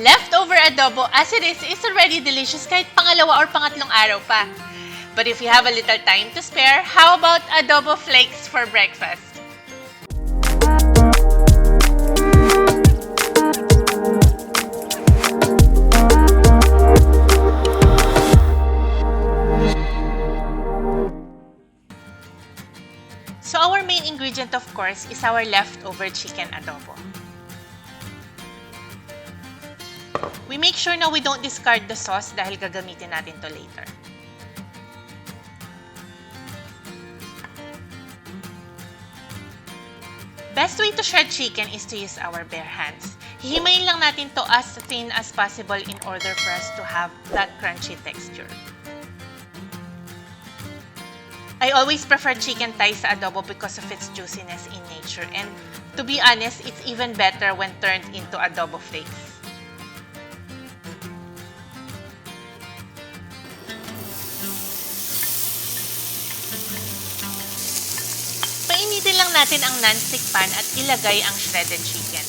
Leftover adobo as it is already delicious kahit pangalawa or pangatlong araw pa. But if you have a little time to spare, how about adobo flakes for breakfast? So our main ingredient, of course, is our leftover chicken adobo. We make sure na we don't discard the sauce dahil gagamitin natin to later. Best way to shred chicken is to use our bare hands. Hihimayin lang natin to as thin as possible in order for us to have that crunchy texture. I always prefer chicken thighs sa adobo because of its juiciness in nature. And to be honest, it's even better when turned into adobo flakes. Painitin lang natin ang non-stick pan at ilagay ang shredded chicken.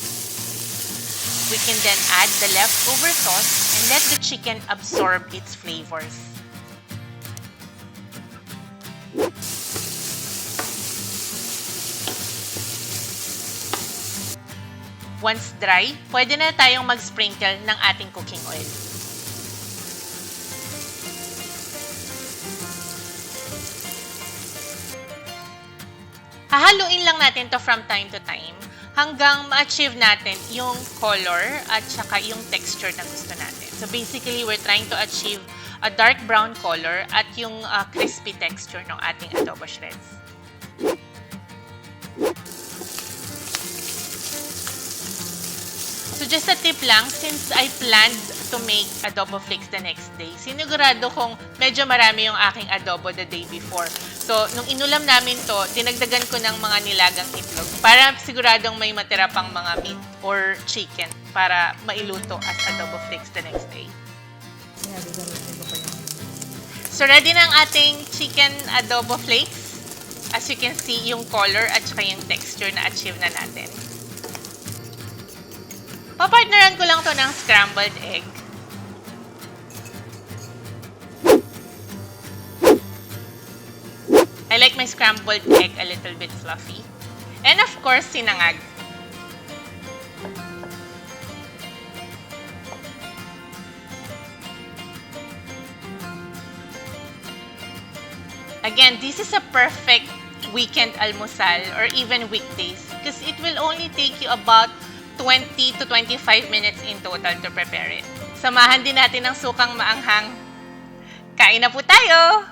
We can then add the leftover sauce and let the chicken absorb its flavors. Once dry, pwede na tayong mag-sprinkle ng ating cooking oil. Hahaluin lang natin to from time to time hanggang ma-achieve natin yung color at saka yung texture na gusto natin. So basically, we're trying to achieve a dark brown color at yung crispy texture ng ating adobo shreds. So just a tip lang, since I planned to make adobo flakes the next day, sinigurado kong medyo marami yung aking adobo the day before. So, nung inulam namin to, dinagdagan ko ng mga nilagang itlog para siguradong may matira pang mga meat or chicken para mailuto as adobo flakes the next day. So, ready na ang ating chicken adobo flakes. As you can see, yung color at saka yung texture na achieve na natin. Papartneran ko lang to ng scrambled egg. I like my scrambled egg a little bit fluffy. And of course, sinangag. Again, this is a perfect weekend almusal or even weekdays because it will only take you about 20 to 25 minutes in total to prepare it. Samahan din natin ng sukang maanghang. Kain na po tayo!